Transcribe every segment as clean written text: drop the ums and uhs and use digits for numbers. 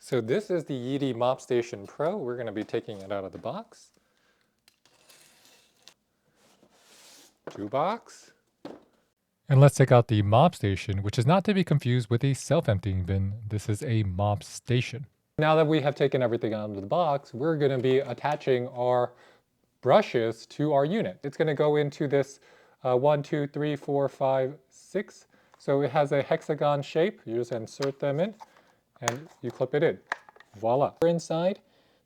So this is the Yeedi Mop Station Pro. We're going to be taking it out of the box. Two box. And let's take out the mop station, which is not to be confused with a self-emptying bin. This is a mop station. Now that we have taken everything out of the box, we're going to be attaching our brushes to our unit. It's going to go into this 1, 2, 3, 4, 5, 6. So it has a hexagon shape. You just insert them in and you clip it in. Voila. Inside,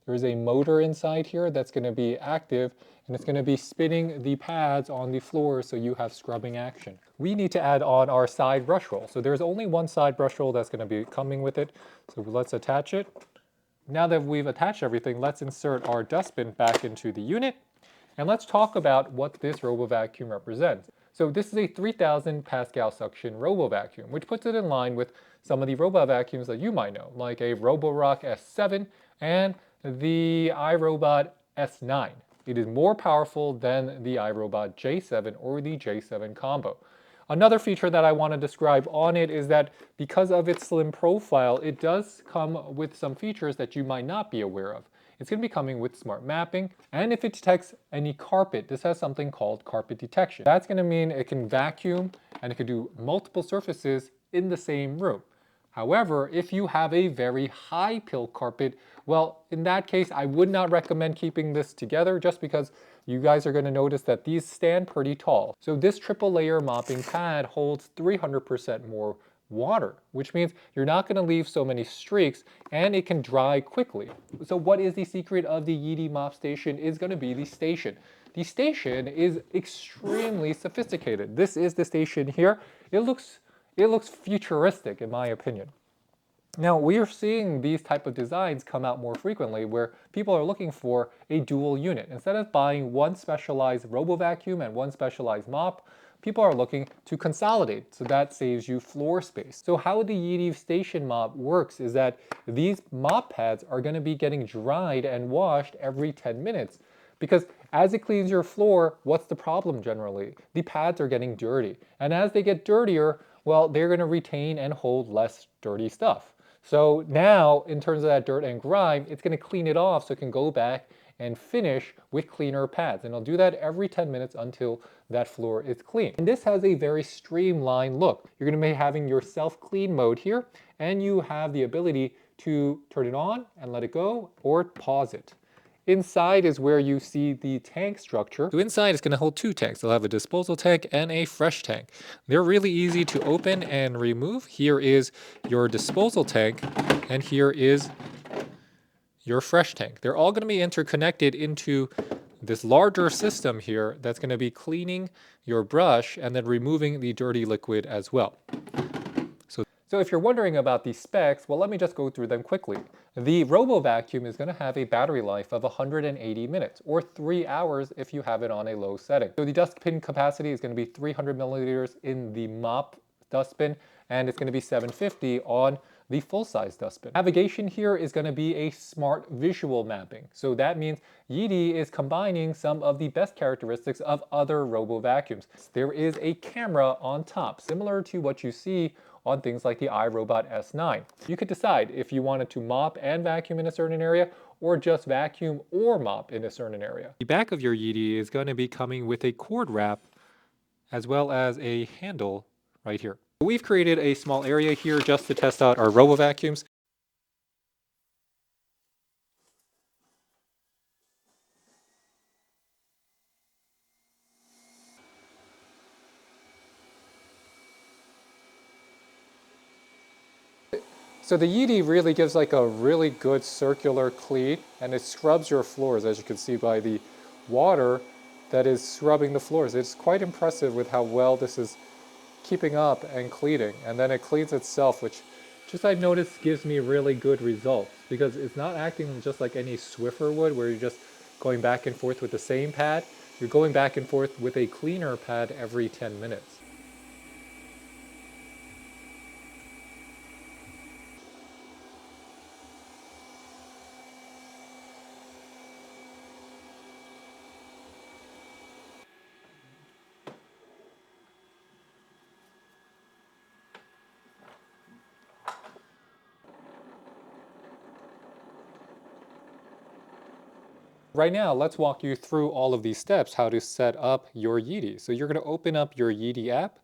there's a motor inside here that's going to be active, and it's going to be spinning the pads on the floor so you have scrubbing action. We need to add on our side brush roll. So there's only one side brush roll that's going to be coming with it. So let's attach it. Now that we've attached everything, let's insert our dustbin back into the unit. And let's talk about what this Robo Vacuum represents. So this is a 3000 Pascal suction Robo Vacuum, which puts it in line with some of the Robo Vacuums that you might know, like a Roborock S7 and the iRobot S9. It is more powerful than the iRobot J7 or the J7 combo. Another feature that I want to describe on it is that because of its slim profile, it does come with some features that you might not be aware of. It's going to be coming with smart mapping, and if it detects any carpet, this has something called carpet detection. That's going to mean it can vacuum and it can do multiple surfaces in the same room. However, if you have a very high pill carpet, well, in that case, I would not recommend keeping this together just because you guys are going to notice that these stand pretty tall. So this triple layer mopping pad holds 300% more water, which means you're not going to leave so many streaks and it can dry quickly. So what is the secret of the Yeedi Mop Station is going to be the station. The station is extremely sophisticated. This is the station here. It looks futuristic in my opinion. Now we are seeing these type of designs come out more frequently where people are looking for a dual unit. Instead of buying one specialized Robo Vacuum and one specialized mop, people are looking to consolidate, so that saves you floor space. So how the Yeedi Station Mop works is that these mop pads are going to be getting dried and washed every 10 minutes. Because as it cleans your floor, what's the problem generally? The pads are getting dirty. And as they get dirtier, well, they're going to retain and hold less dirty stuff. So now, in terms of that dirt and grime, it's going to clean it off so it can go back and finish with cleaner pads. And it'll do that every 10 minutes until that floor is clean. And this has a very streamlined look. You're going to be having your self-clean mode here, and you have the ability to turn it on and let it go, or pause it. Inside is where you see the tank structure. So inside it's going to hold two tanks. They'll have a disposal tank and a fresh tank. They're really easy to open and remove. Here is your disposal tank, and here is your fresh tank. They're all going to be interconnected into this larger system here that's going to be cleaning your brush and then removing the dirty liquid as well. So if you're wondering about these specs, well, let me just go through them quickly. The Robo Vacuum is going to have a battery life of 180 minutes, or 3 hours if you have it on a low setting. So the dustbin capacity is going to be 300 milliliters in the mop dustbin, and it's going to be 750 on the full-size dustbin. Navigation here is going to be a smart visual mapping. So that means Yeedi is combining some of the best characteristics of other Robo Vacuums. There is a camera on top, similar to what you see on things like the iRobot S9. You could decide if you wanted to mop and vacuum in a certain area, or just vacuum or mop in a certain area. The back of your Yeedi is going to be coming with a cord wrap, as well as a handle right here. We've created a small area here just to test out our Robo Vacuums. So the Yeedi really gives like a really good circular clean, and it scrubs your floors, as you can see by the water that is scrubbing the floors. It's quite impressive with how well this is keeping up and cleaning. And then it cleans itself, which just I've noticed gives me really good results, because it's not acting just like any Swiffer would, where you're just going back and forth with the same pad. You're going back and forth with a cleaner pad every 10 minutes. Right now, let's walk you through all of these steps, how to set up your Yeedi. So you're going to open up your Yeedi app,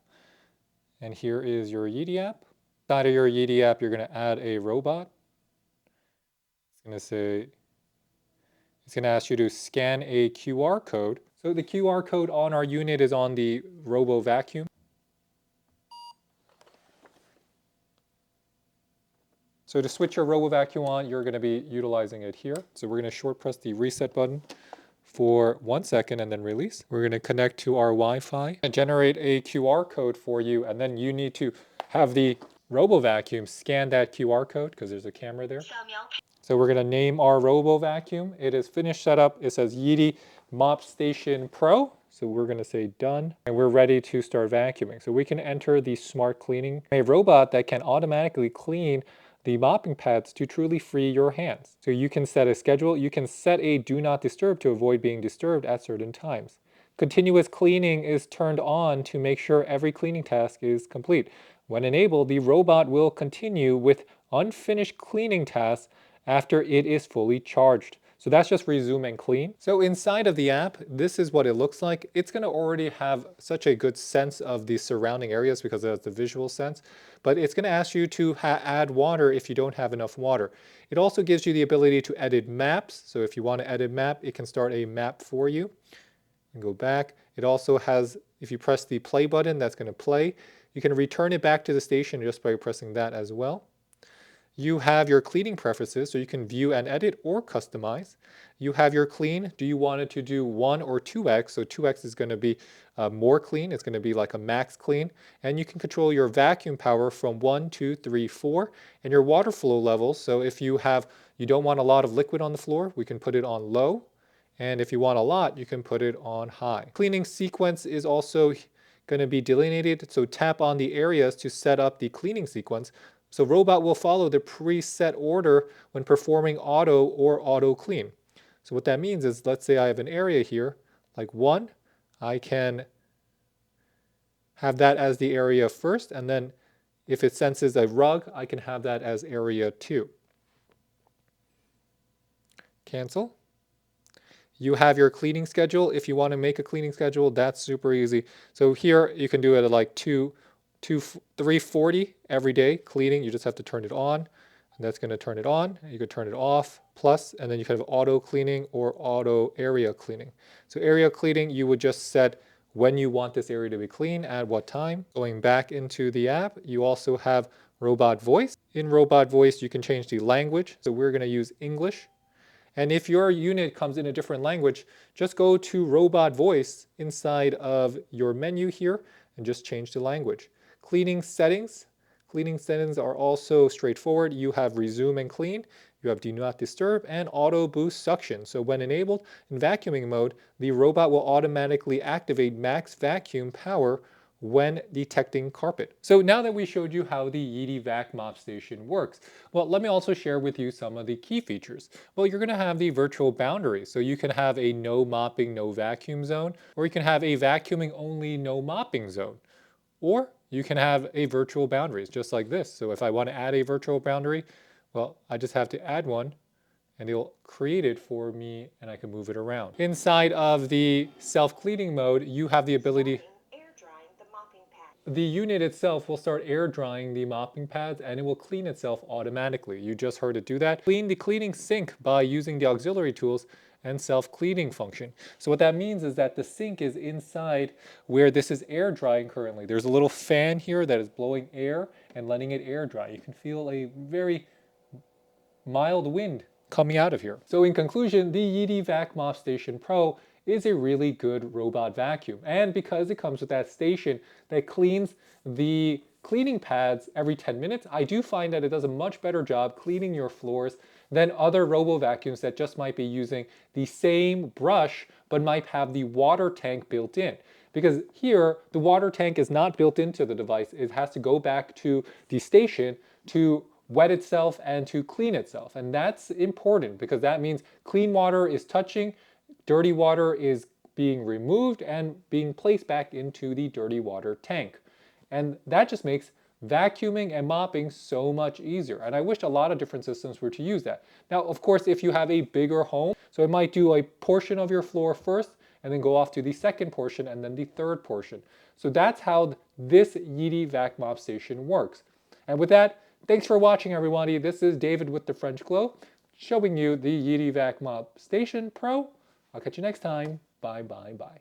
and here is your Yeedi app. Inside of your Yeedi app, you're going to add a robot. It's going to ask you to scan a QR code. So the QR code on our unit is on the Robo Vacuum. So to switch your Robo Vacuum on, you're going to be utilizing it here. So we're going to short press the reset button for 1 second and then release. We're going to connect to our Wi-Fi and generate a QR code for you, and then you need to have the Robo Vacuum scan that QR code because there's a camera there. So we're going to name our Robo Vacuum. It is finished setup. It says Yeedi Mop Station Pro. So we're going to say done, and we're ready to start vacuuming. So we can enter the smart cleaning, a robot that can automatically clean the mopping pads to truly free your hands. So you can set a schedule. You can set a do not disturb to avoid being disturbed at certain times. Continuous cleaning is turned on to make sure every cleaning task is complete. When enabled, the robot will continue with unfinished cleaning tasks after it is fully charged. So that's just resume and clean. So inside of the app, this is what it looks like. It's going to already have such a good sense of the surrounding areas because it has the visual sense, but it's going to ask you to add water if you don't have enough water. It also gives you the ability to edit maps. So if you want to edit map, it can start a map for you. And go back. It also has, if you press the play button, that's going to play. You can return it back to the station just by pressing that as well. You have your cleaning preferences, so you can view and edit or customize. You have your clean. Do you want it to do 1 or 2x? So 2x is going to be more clean. It's going to be like a max clean. And you can control your vacuum power from 1, 2, 3, 4, and your water flow levels. So if you don't want a lot of liquid on the floor, we can put it on low. And if you want a lot, you can put it on high. Cleaning sequence is also going to be delineated. So tap on the areas to set up the cleaning sequence. So robot will follow the preset order when performing auto or auto clean. So what that means is, let's say I have an area here, like 1, I can have that as the area first, and then if it senses a rug, I can have that as area 2. Cancel. You have your cleaning schedule. If you want to make a cleaning schedule, that's super easy. So here you can do it at like 340 every day cleaning. You just have to turn it on, and that's going to turn it on. You could turn it off, plus, and then you could have auto cleaning or auto area cleaning. So area cleaning, you would just set when you want this area to be clean, at what time. Going back into the app, you also have robot voice. In robot voice, you can change the language. So we're going to use English. And if your unit comes in a different language, just go to robot voice inside of your menu here and just change the language. Cleaning settings. Cleaning settings are also straightforward. You have resume and clean, you have do not disturb, and auto boost suction. So when enabled in vacuuming mode, the robot will automatically activate max vacuum power when detecting carpet. So now that we showed you how the Yeedi Vac Mop Station works, well, let me also share with you some of the key features. Well, you're going to have the virtual boundary. So you can have a no mopping, no vacuum zone, or you can have a vacuuming only, no mopping zone. Or you can have a virtual boundaries, just like this. So if I want to add a virtual boundary, well, I just have to add one, and it'll create it for me, and I can move it around. Inside of the self-cleaning mode, you have the ability. The unit itself will start air drying the mopping pads, and it will clean itself automatically. You just heard it do that. Clean the cleaning sink by using the auxiliary tools and self-cleaning function. So what that means is that the sink is inside where this is air drying currently. There's a little fan here that is blowing air and letting it air dry. You can feel a very mild wind coming out of here. So in conclusion, the Yeedi Vac Mop Station Pro is a really good robot vacuum. And because it comes with that station that cleans the cleaning pads every 10 minutes, I do find that it does a much better job cleaning your floors than other robo vacuums that just might be using the same brush but might have the water tank built in. Because here, the water tank is not built into the device. It has to go back to the station to wet itself and to clean itself. And that's important because that means clean water is touching, dirty water is being removed and being placed back into the dirty water tank. And that just makes vacuuming and mopping so much easier. And I wish a lot of different systems were to use that. Now, of course, if you have a bigger home, so it might do a portion of your floor first and then go off to the second portion and then the third portion. So that's how this Yeedi Vac Mop Station works. And with that, thanks for watching, everybody. This is David with the French Glow, showing you the Yeedi Vac Mop Station Pro. I'll catch you next time. Bye, bye, bye.